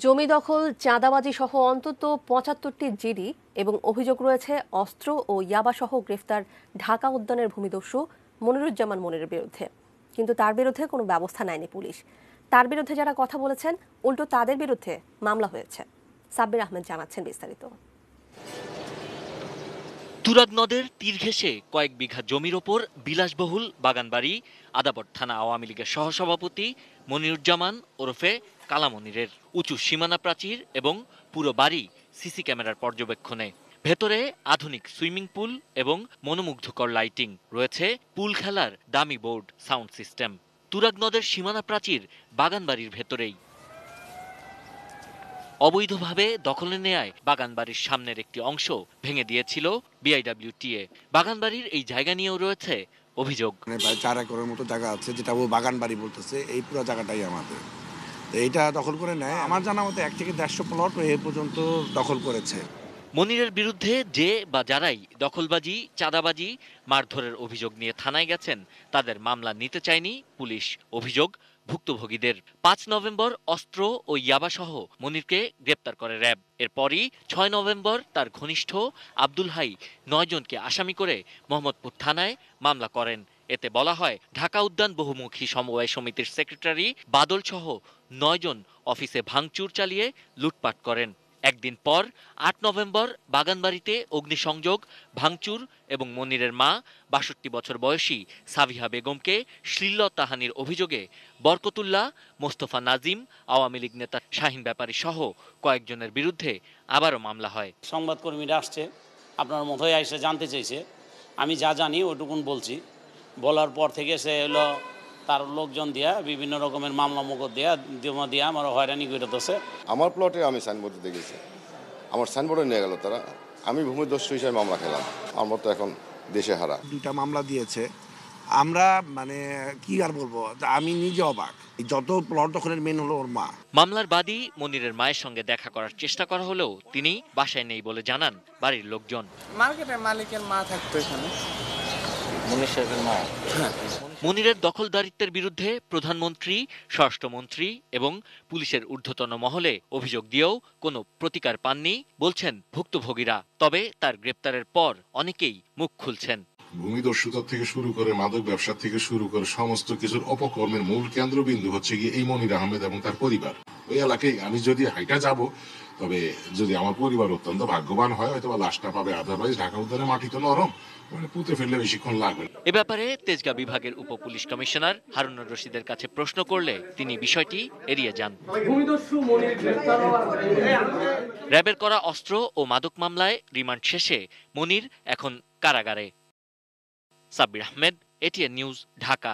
জমি দখল, চাঁদাবাজি সহ অন্তত ৭৫টি জিডি এবং অভিযোগ রয়েছে অস্ত্র ও ইয়াবাসহ গ্রেফতার ঢাকা উদ্যানের ভূমিদস্যু মনিরুজ্জামান মনিরের বিরুদ্ধে। কিন্তু তার বিরুদ্ধে কোনো ব্যবস্থা নেয়নি পুলিশ। তার বিরুদ্ধে যারা কথা বলেছেন, উল্টো তাদের বিরুদ্ধে মামলা হয়েছে। সাব্বির আহমেদ জানাচ্ছেন বিস্তারিত। তুরাগ নদের তীর ঘেঁষে কয়েক বিঘা জমির ওপর বিলাসবহুল বাগানবাড়ি আদাবর থানা আওয়ামী লীগের সহসভাপতি মনিরুজ্জামান ওরফে কালা মনিরের উঁচু সীমানা প্রাচীর এবং পুরো বাড়ি সিসি ক্যামেরার পর্যবেক্ষণে। ভেতরে আধুনিক সুইমিং পুল এবং মনোমুগ্ধকর লাইটিং, রয়েছে পুল খেলার দামি বোর্ড, সাউন্ড সিস্টেম। তুরাগ নদের সীমানা প্রাচীর বাগানবাড়ির ভেতরেই। অবৈধভাবে দখলে নেয়ায় বাগানবাড়ির সামনের একটি অংশ ভেঙে দিয়েছিল বিআইডব্লিউটিএ। বাগানবাড়ির এই জায়গা নিয়েও রয়েছে অভিযোগ। 4 একরের মতো জায়গা আছে, যেটা ও বাগানবাড়ি বলতেছে, এই পুরো জায়গাটাই আমাদের। তো এইটা দখল করে নেয়। আমার জানা মতো 1 থেকে 150 প্লট এ পর্যন্ত দখল করেছে। মনিরের বিরুদ্ধে যে বা যারাই দখলবাজি, চাঁদাবাজি, মারধরের অভিযোগ নিয়ে থানায় গেছেন, তাদের মামলা নিতে চায়নি পুলিশ। অভিযোগ ভুক্তভোগীদের। 5 নভেম্বর অস্ত্র ও ইয়াবাসহ মনিরকে গ্রেপ্তার করে র্যাব। এরপরই 6 নভেম্বর তার ঘনিষ্ঠ আব্দুল হাই 9 জনকে আসামি করে মোহাম্মদপুর থানায় মামলা করেন। এতে বলা হয়, ঢাকা উদ্যান বহুমুখী সমবায় সমিতির সেক্রেটারি বাদল সহ 9 জন অফিসে ভাঙচুর চালিয়ে লুটপাট করেন। একদিন পর 8 নভেম্বর বাগানবাড়িতে অগ্নিসংযোগ, ভাঙচুর এবং মনিরের মা ৬২ বছর বয়সী সাবিহা বেগমকে শ্লীলতাহানির অভিযোগে বরকতুল্লাহ, মোস্তফা নাজিম, আওয়ামী লীগ নেতা শাহিন ব্যাপারী সহ কয়েকজনের বিরুদ্ধে আবারও মামলা হয়। সংবাদকর্মীরা আসছে, আপনার মতোই এসে জানতে চাইছে। আমি যা জানি ওটুকুন বলছি। বলার পর থেকে সে হলো তার লোকজন দিয়া বিভিন্ন রকমের মামলা মোকদ দিয়া আমার হয়রানি করে দিচ্ছে। আমার প্লটে আমি সাইনবোর্ড দিতে গেছি, আমার সাইনবোর্ডে নিয়ে গেল তারা। আমি ভূমিদস্যু হিসেবে মামলা খেলাম। আমার মতো এখন দেশে হারা। 2টা মামলা দিয়েছে। আমরা কি আর বলবো, আমি নিজে অবাক। যত প্লট দখলের মেন হলো ওর মা। মামলার বাদী মনিরের মায়ের সঙ্গে দেখা করার চেষ্টা করা হলেও তিনি বাসায় নেই বলে জানান বাড়ির লোকজন। মার্কেটের মালিকের মা থাকতো এখানে। মনিরের দখলদারিত্বের বিরুদ্ধে প্রধানমন্ত্রী, স্বরাষ্ট্রমন্ত্রী এবং পুলিশের ঊর্ধ্বতন মহলে অভিযোগ দিয়েও কোনো প্রতিকার পাননি বলছেন ভুক্তভোগীরা। তবে তার গ্রেপ্তারের পর অনেকেই মুখ খুলছেন। ভূমিদস্যুতা থেকে শুরু করে মাদক ব্যবসা থেকে শুরু করে সমস্ত কিছুর অপকর্মের মূল কেন্দ্রবিন্দু হচ্ছে গিয়ে এই মনির আহমেদ এবং তার পরিবার। ওই এলাকায় আমি যদি হাইটা যাব, তবে যদি আমার পরিবার অত্যন্ত ভাগ্যবান হয়, হয়তো বা লাশটা পাবে। আদারওয়াইজ ঢাকা উদ্যানের মাটি তো নরম, পুঁতে ফেললে বেশিক্ষণ লাগবে। এ ব্যাপারে তেজগাঁ বিভাগের উপপুলিশ কমিশনার হারুনুর রশিদের কাছে প্রশ্ন করলে তিনি বিষয়টি এড়িয়ে যান। র্যাবের করা অস্ত্র ও মাদক মামলায় রিমান্ড শেষে মনির এখন কারাগারে। Sabbir Ahmed, ATN news, Dhaka.